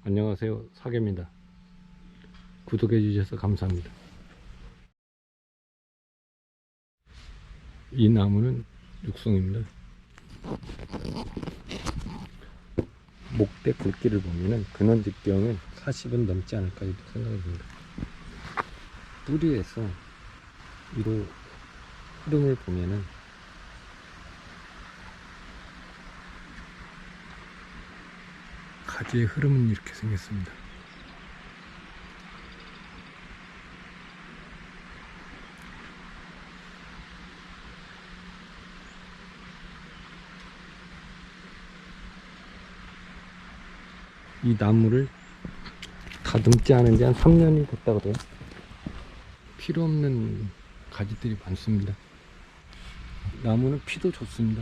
안녕하세요, 사계입니다. 구독해 주셔서 감사합니다. 이 나무는 육송입니다. 목대 굵기를 보면은 근원 직경은 40은 넘지 않을까 이렇게 생각이 듭니다. 뿌리에서 위로 흐름을 보면은 가지의 흐름은 이렇게 생겼습니다. 이 나무를 다듬지 않은 지 한 3년이 됐다고 그래요. 필요 없는 가지들이 많습니다. 나무는 피도 좋습니다.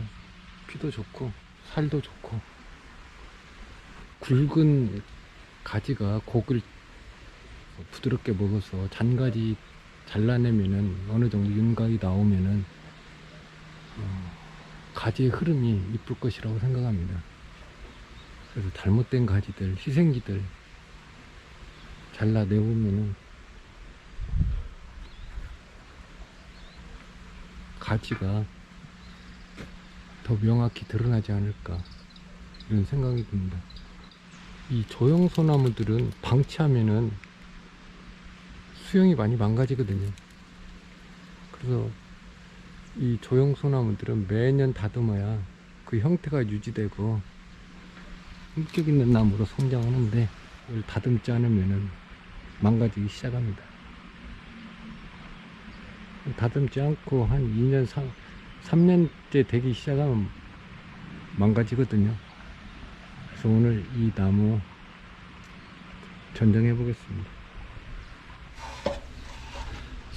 피도 좋고 살도 좋고, 굵은 가지가 곡을 부드럽게 먹어서 잔가지 잘라내면은 어느 정도 윤곽이 나오면은 가지의 흐름이 이쁠 것이라고 생각합니다. 그래서 잘못된 가지들, 희생기들 잘라내보면은 가지가 더 명확히 드러나지 않을까 이런 생각이 듭니다. 이 조형소나무들은 방치하면은 수영이 많이 망가지거든요. 그래서 이 조형소나무들은 매년 다듬어야 그 형태가 유지되고 품격 있는 나무로 성장하는데, 이걸 다듬지 않으면은 망가지기 시작합니다. 다듬지 않고 한 2년, 3년째 되기 시작하면 망가지거든요. 그래서 오늘 이 나무 전정해 보겠습니다.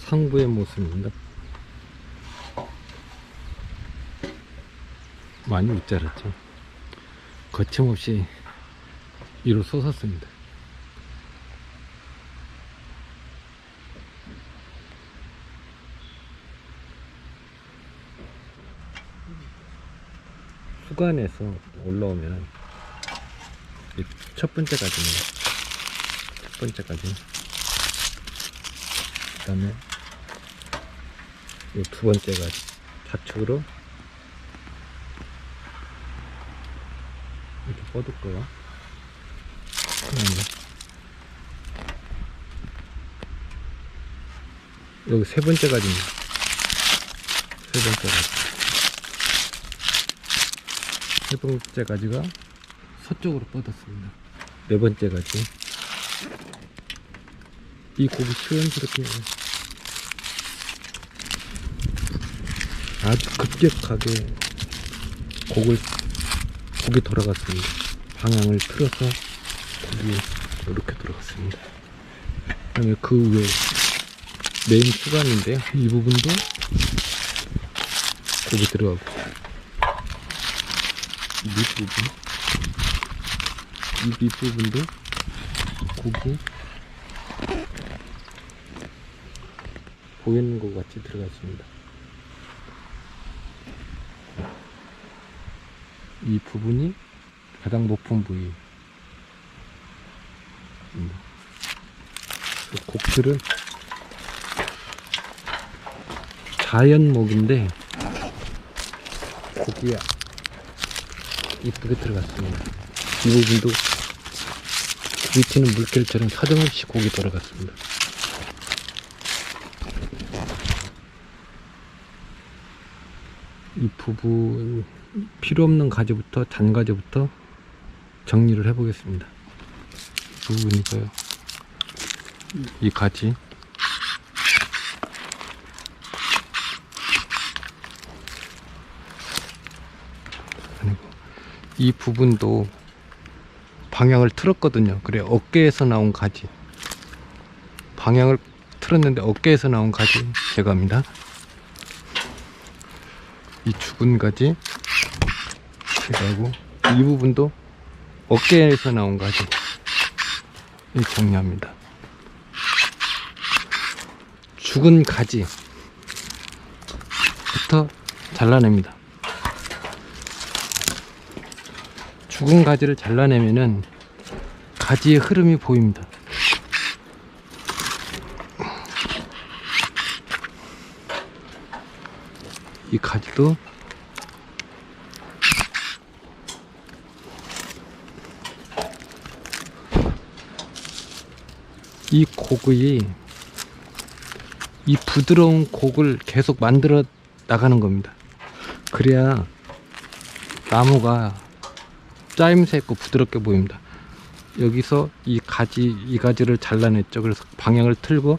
상부의 모습입니다. 많이 못 자랐죠. 거침없이 위로 솟았습니다. 수간에서 올라오면 첫 번째 가지입니다. 첫 번째 가지. 그 다음에 이 두 번째 가지. 좌측으로 이렇게 뻗을 거야. 여기 세 번째 가지입니다. 세 번째 가지. 세 번째 가지가 서쪽으로 뻗었습니다. 네 번째 가지. 이 곡이 시원스럽게 아주 급격하게 곡이 돌아갔습니다. 방향을 틀어서 곡이 이렇게 돌아갔습니다. 그 다음에 그 위에 메인 수간인데요, 이 부분도 곡이 들어가고, 이 밑부분, 이 밑부분도 곡이 보이는 것 같이 들어갔습니다. 이 부분이 가장 높은 부위. 곡들은 자연목인데 곡이 이쁘게 들어갔습니다. 이 부분도 부딪히는 물결처럼 사정없이 곡이 돌아갔습니다. 이 부분 필요없는 가지부터, 잔가지부터 정리를 해 보겠습니다. 이 부분이고요. 이 가지, 그리고 이 부분도 방향을 틀었거든요. 그래, 어깨에서 나온 가지, 방향을 틀었는데 어깨에서 나온 가지 제거합니다. 이 죽은 가지 제거하고, 이 부분도 어깨에서 나온 가지 정리합니다. 죽은 가지부터 잘라냅니다. 죽은 가지를 잘라내면은 가지의 흐름이 보입니다. 이 가지도 이 곡이 이 부드러운 곡을 계속 만들어 나가는 겁니다. 그래야 나무가 짜임새 있고 부드럽게 보입니다. 여기서 이 가지를 잘라냈죠. 그래서 방향을 틀고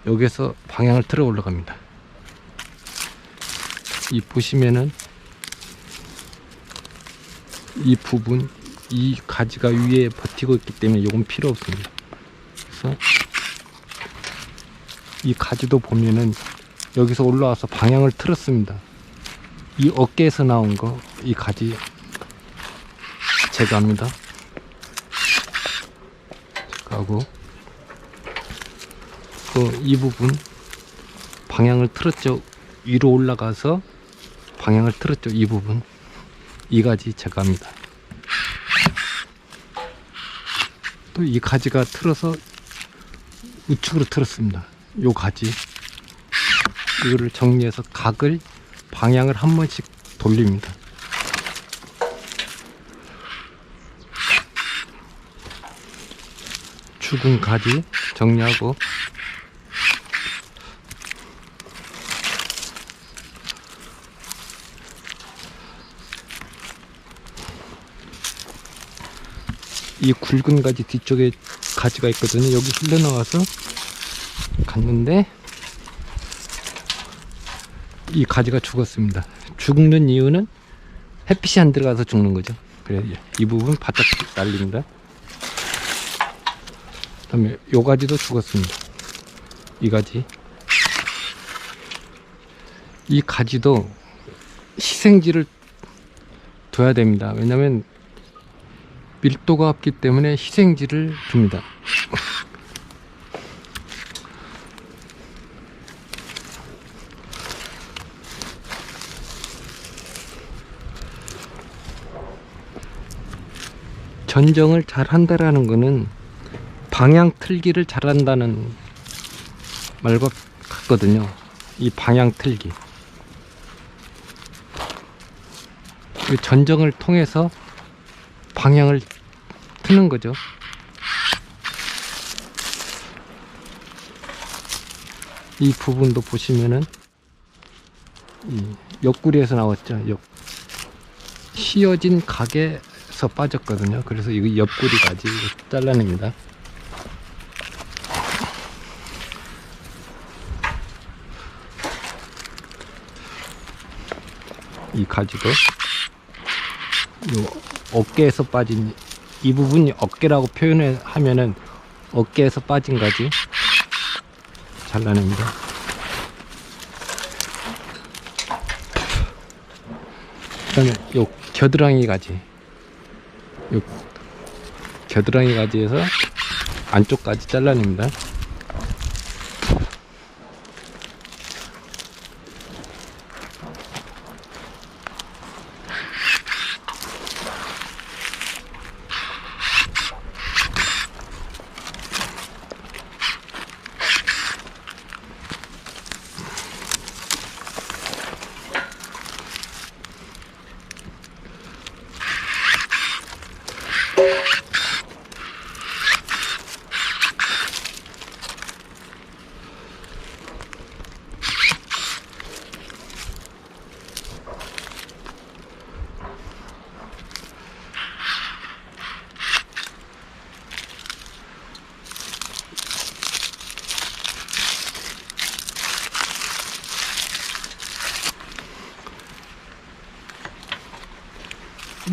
여기서 방향을 틀어 올라갑니다. 이 보시면은 이 부분, 이 가지가 위에 버티고 있기 때문에 이건 필요 없습니다. 그래서 이 가지도 보면은 여기서 올라와서 방향을 틀었습니다. 이 어깨에서 나온 거, 이 가지 제거합니다. 제거하고 또 이 부분 방향을 틀었죠. 위로 올라가서 방향을 틀었죠. 이 부분, 이 가지 제거합니다. 또 이 가지가 틀어서 우측으로 틀었습니다. 요 가지 이거를 정리해서 각을 방향을 한 번씩 돌립니다. 죽은 가지 정리하고 이 굵은 가지 뒤쪽에 가지가 있거든요. 여기 흘러나와서 갔는데 이 가지가 죽었습니다. 죽는 이유는 햇빛이 안 들어가서 죽는 거죠. 그래 이 부분 바짝 날립니다. 그 다음에 요 가지도 죽었습니다. 이 가지, 이 가지도 희생지를 둬야 됩니다. 왜냐면 밀도가 없기 때문에 희생지를 줍니다. 전정을 잘 한다라는 거는 방향 틀기를 잘한다는 말과 같거든요. 이 방향 틀기, 이 전정을 통해서 방향을 트는 거죠. 이 부분도 보시면은 이 옆구리에서 나왔죠. 휘어진 각에서 빠졌거든요. 그래서 이거 옆구리 가지 잘라냅니다. 이 가지도 요 어깨에서 빠진 이 부분이 어깨라고 표현을 하면은 어깨에서 빠진 가지 잘라냅니다. 그 다음에 요 겨드랑이 가지, 요 겨드랑이 가지에서 안쪽까지 잘라냅니다.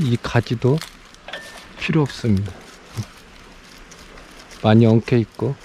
이 가지도 필요 없습니다. 많이 엉켜 있고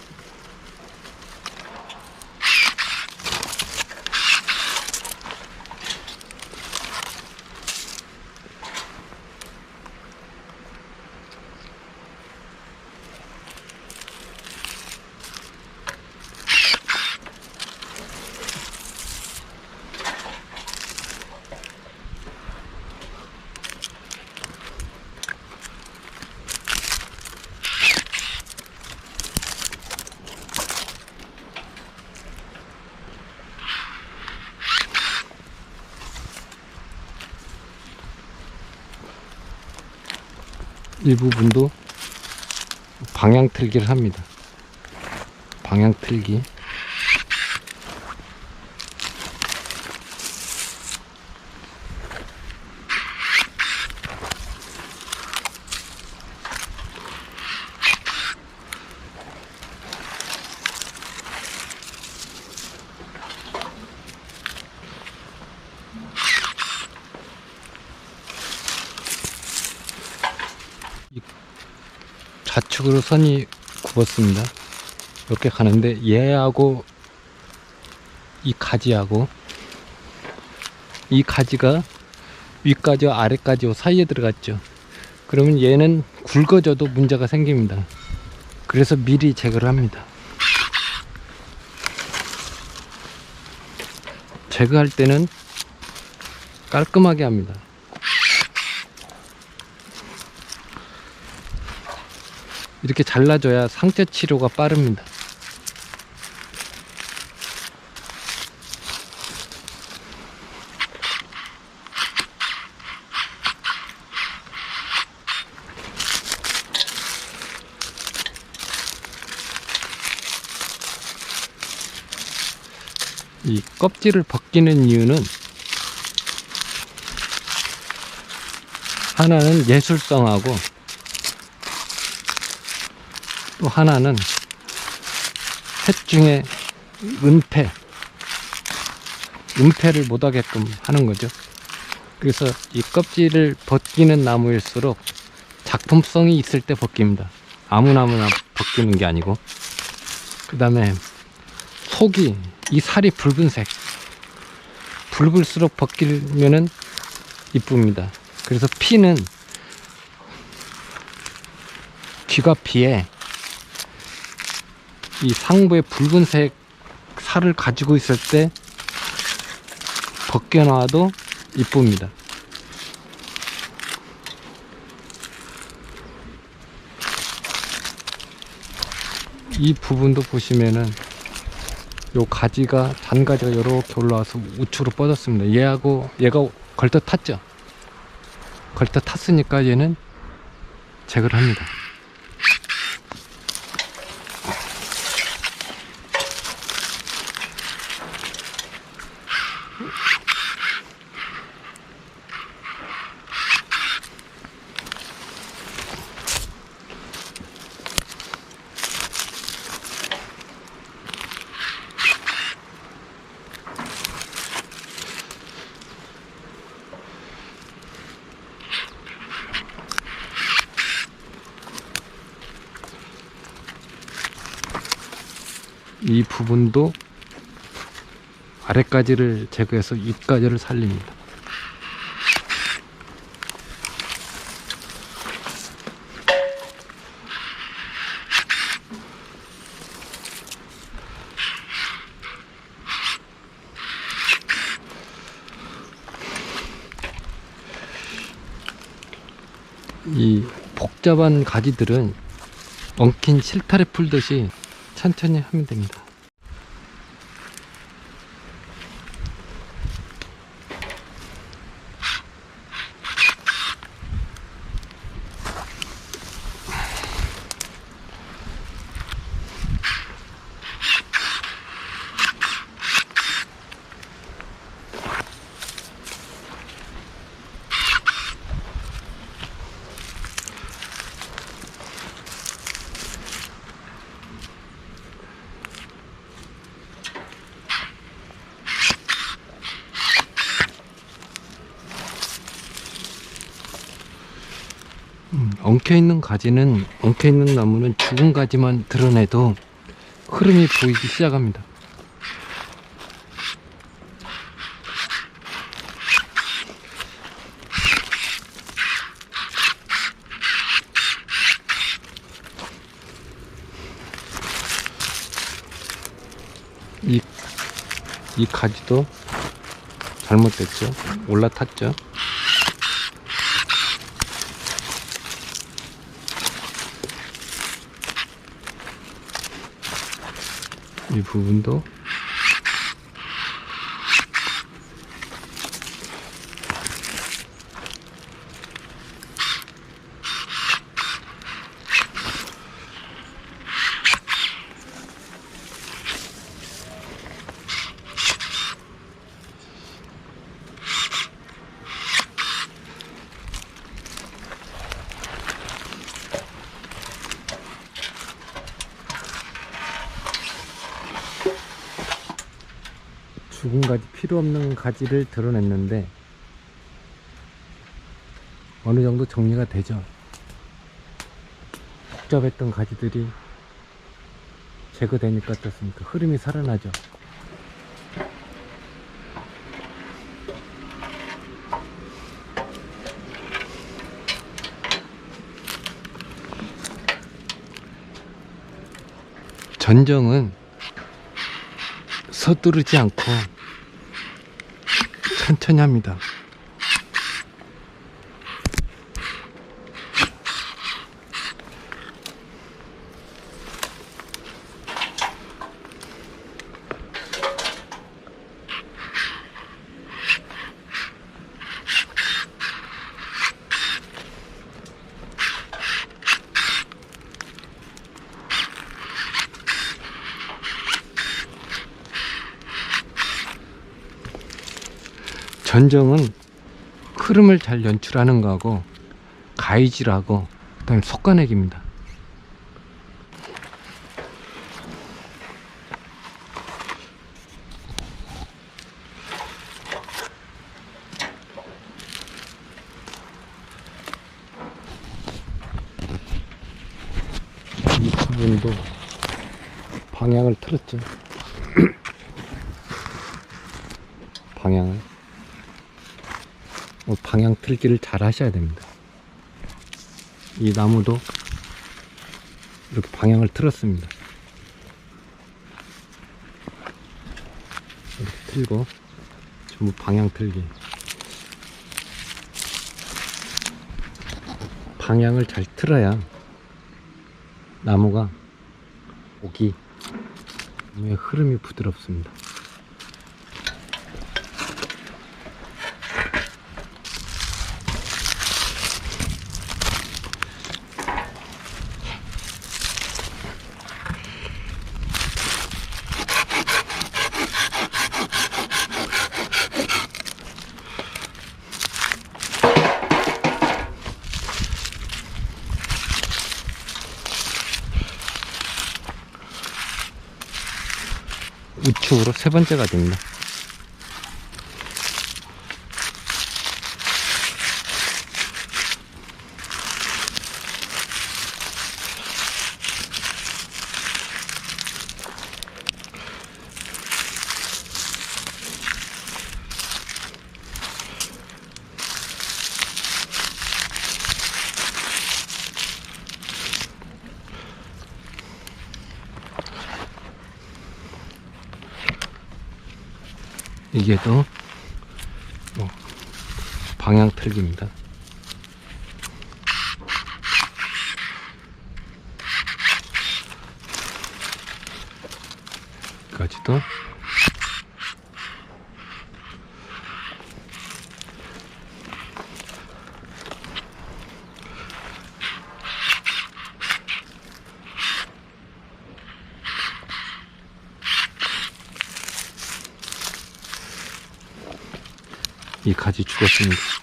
이 부분도 방향 틀기를 합니다. 방향 틀기. 좌측으로 선이 굽었습니다. 이렇게 가는데 얘하고 이 가지하고 이 가지가 위가지와 아래가지와 사이에 들어갔죠. 그러면 얘는 굵어져도 문제가 생깁니다. 그래서 미리 제거를 합니다. 제거할 때는 깔끔하게 합니다. 이렇게 잘라줘야 상처 치료가 빠릅니다. 이 껍질을 벗기는 이유는 하나는 예술성하고 또 하나는 셋 중에 은폐를 못하게끔 하는 거죠. 그래서 이 껍질을 벗기는 나무일수록 작품성이 있을 때 벗깁니다. 아무나 벗기는 게 아니고. 그 다음에 속이, 이 살이 붉은색, 붉을수록 벗기면은 이쁩니다. 그래서 피는 귀가피에 이 상부에 붉은색 살을 가지고 있을 때 벗겨놔도 이쁩니다. 이 부분도 보시면은 요 가지가, 잔가지가 이렇게 올라와서 우측으로 뻗었습니다. 얘가 걸터 탔죠. 걸터 탔으니까 얘는 제거를 합니다. 이 부분도 아래가지를 제거해서 윗가지를 살립니다. 이 복잡한 가지들은 엉킨 실타래 풀듯이 천천히 하면 됩니다. 엉켜있는 나무는 죽은 가지만 드러내도 흐름이 보이기 시작합니다. 이 가지도 잘못됐죠. 올라탔죠. 이 부분도 죽은 가지, 필요 없는 가지를 드러냈는데 어느 정도 정리가 되죠. 복잡했던 가지들이 제거되니까 어떻습니까? 흐름이 살아나죠. 전정은 서두르지 않고 천천히 합니다. 전정은 흐름을 잘 연출하는 거하고 가위질하고 그다음에 속가내기입니다. 이 부분도 방향을 틀었죠. 방향 틀기를 잘 하셔야 됩니다. 이 나무도 이렇게 방향을 틀었습니다. 이렇게 틀고 전부 방향 틀기. 방향을 잘 틀어야 나무가 나무의 흐름이 부드럽습니다. 우측으로 세 번째가 됩니다. 이게 또 방향 틀기입니다. 여기까지도 이 가지 죽었습니다.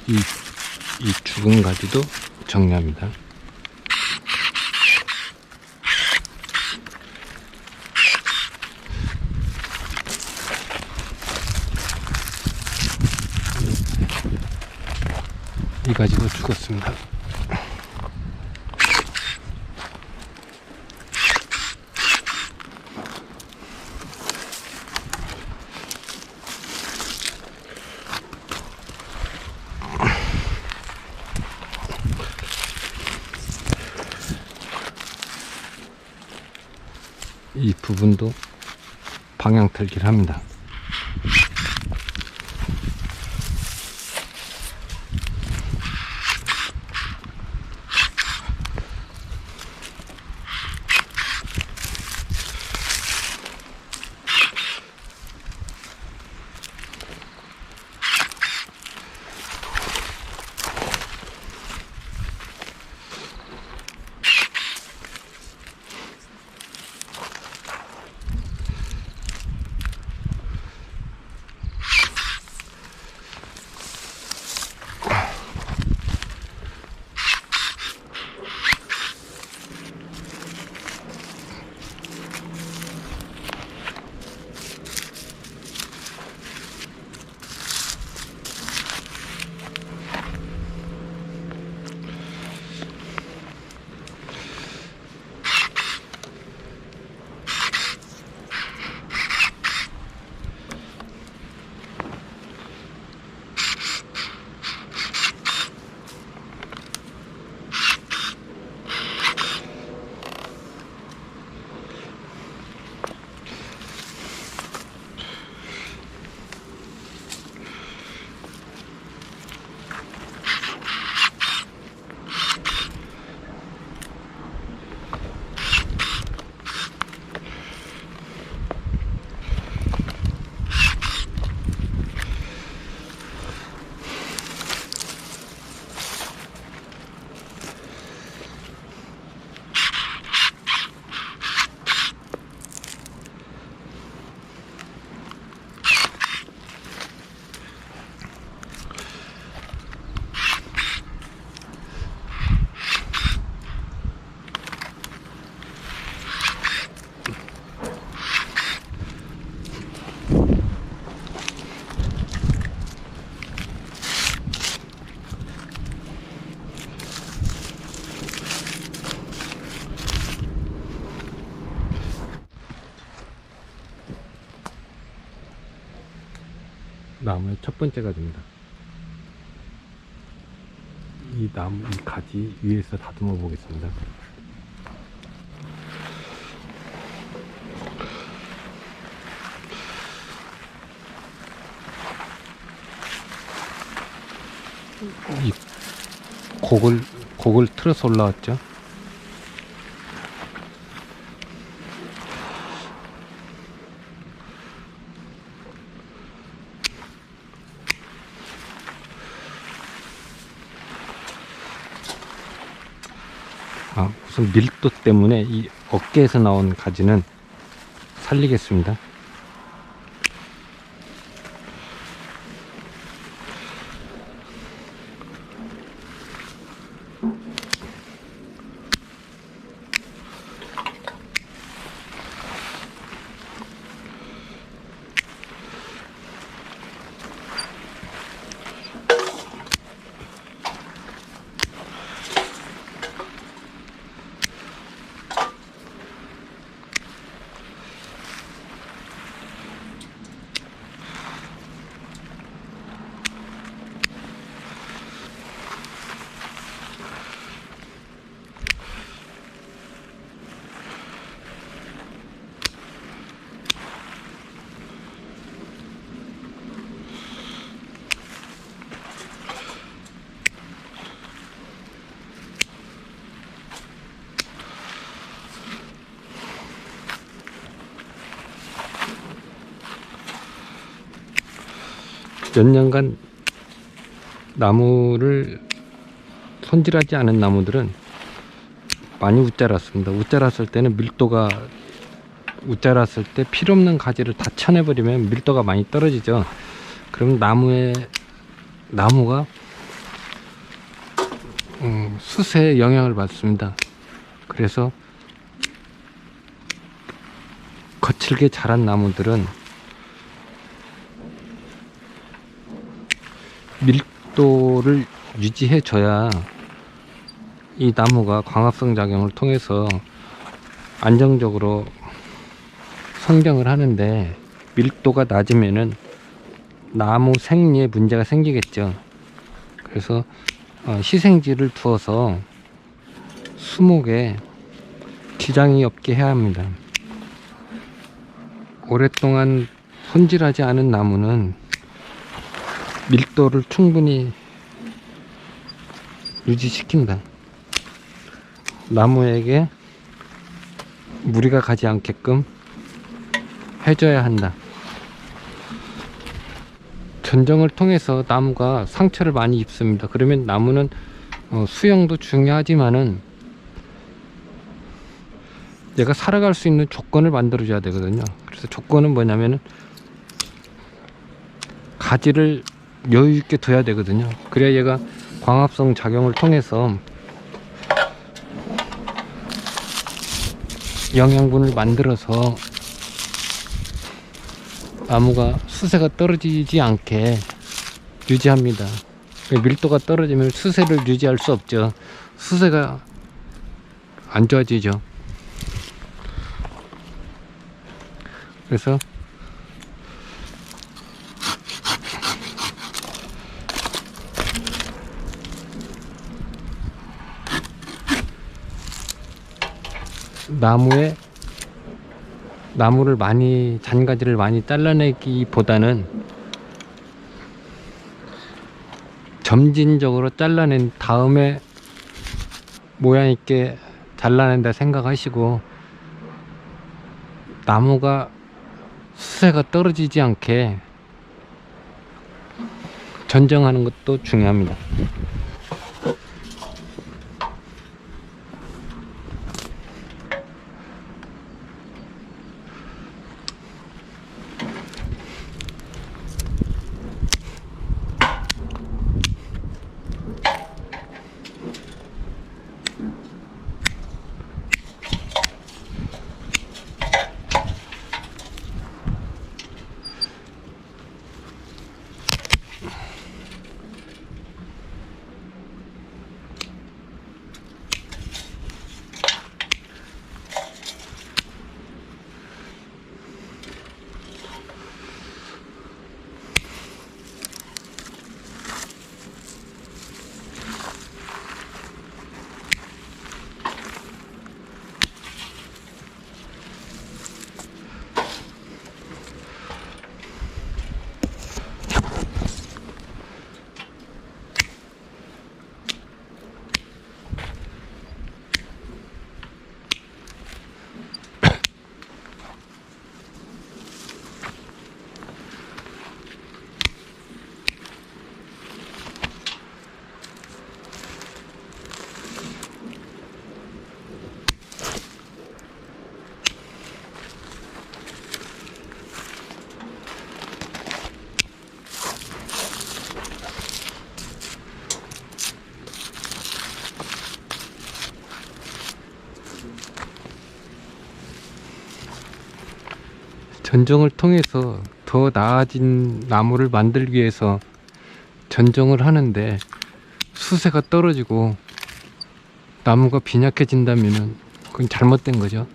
이 죽은 가지도 정리합니다. 이 가지도 죽었습니다. 이 부분도 방향 틀기를 합니다. 나무의 첫 번째 가지입니다. 이 나무, 이 가지 위에서 다듬어 보겠습니다. 이 곡을 틀어서 올라왔죠. 우선 밀도 때문에 이 어깨에서 나온 가지는 살리겠습니다. 몇 년간 나무를 손질하지 않은 나무들은 많이 웃자랐습니다. 웃자랐을 때는 밀도가, 웃자랐을 때 필요없는 가지를 다 쳐내버리면 밀도가 많이 떨어지죠. 그럼 나무가 수세에 영향을 받습니다. 그래서 거칠게 자란 나무들은 밀도를 유지해 줘야 이 나무가 광합성 작용을 통해서 안정적으로 성장을 하는데, 밀도가 낮으면은 나무 생리에 문제가 생기겠죠. 그래서 희생지를 두어서 수목에 지장이 없게 해야 합니다. 오랫동안 손질하지 않은 나무는 밀도를 충분히 유지시킨다. 나무에게 무리가 가지 않게끔 해줘야 한다. 전정을 통해서 나무가 상처를 많이 입습니다. 그러면 나무는 수영도 중요하지만은 얘가 살아갈 수 있는 조건을 만들어 줘야 되거든요. 그래서 조건은 뭐냐면은 가지를 여유 있게 둬야 되거든요. 그래야 얘가 광합성 작용을 통해서 영양분을 만들어서 나무가 수세가 떨어지지 않게 유지합니다. 밀도가 떨어지면 수세를 유지할 수 없죠. 수세가 안 좋아지죠. 그래서 나무를 많이, 잔가지를 많이 잘라내기보다는 점진적으로 잘라낸 다음에 모양 있게 잘라낸다 생각하시고, 나무가 수세가 떨어지지 않게 전정하는 것도 중요합니다. 전정을 통해서 더 나아진 나무를 만들기 위해서 전정을 하는데, 수세가 떨어지고 나무가 빈약해진다면 그건 잘못된 거죠.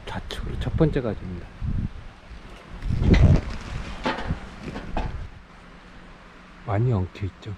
좌측으로 첫 번째 가지입니다. 많이 엉켜 있죠.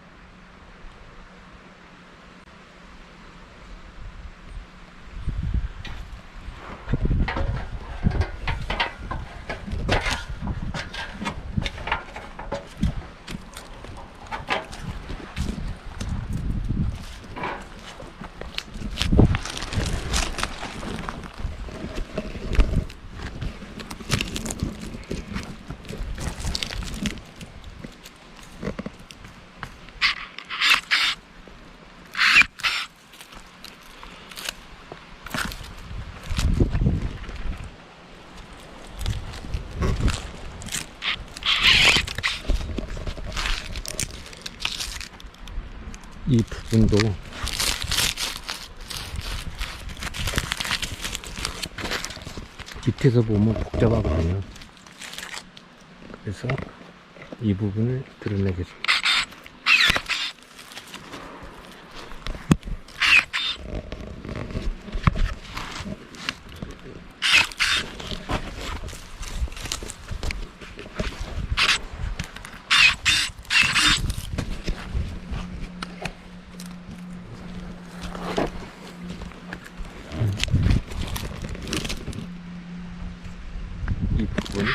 이 부분도 밑에서 보면 복잡하거든요. 그래서 이 부분을 드러내겠습니다. 이 부분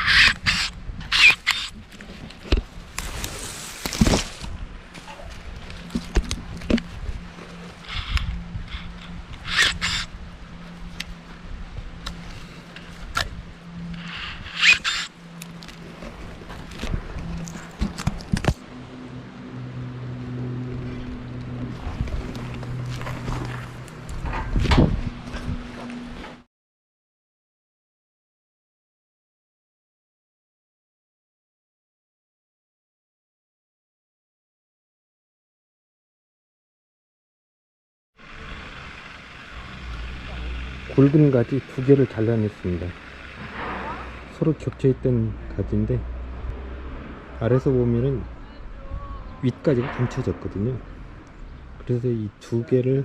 굵은 가지 두 개를 잘라냈습니다. 서로 겹쳐있던 가지인데 아래서 보면은 윗가지가 감춰졌거든요. 그래서 이 두 개를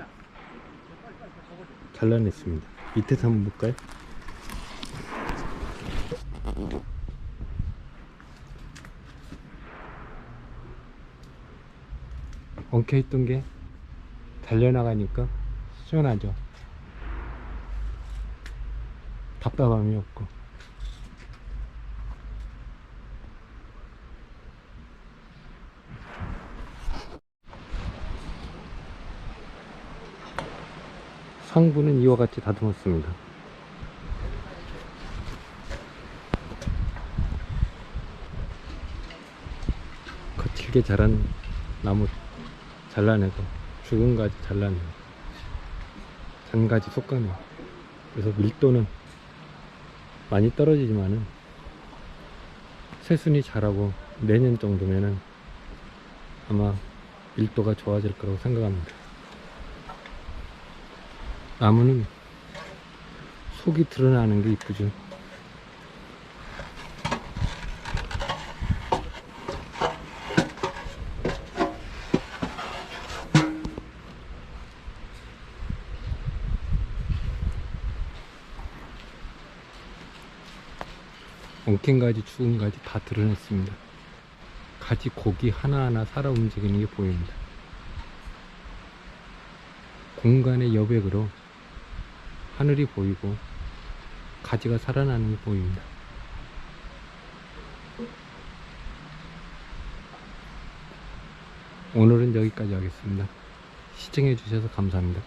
잘라냈습니다. 밑에서 한번 볼까요? 엉켜있던 게 달려나가니까 시원하죠. 답답함이 없고. 상부는 이와 같이 다듬었습니다. 거칠게 자란 나무 잘라내고 죽은 가지 잘라내고 잔가지 솎아내고, 그래서 밀도는 많이 떨어지지만은 새순이 자라고 내년 정도면은 아마 밀도가 좋아질 거라고 생각합니다. 나무는 속이 드러나는 게 이쁘죠. 엉킨 가지 죽은 가지 다 드러냈습니다. 가지 고기 하나하나 살아 움직이는 게 보입니다. 공간의 여백으로 하늘이 보이고 가지가 살아나는 게 보입니다. 오늘은 여기까지 하겠습니다. 시청해 주셔서 감사합니다.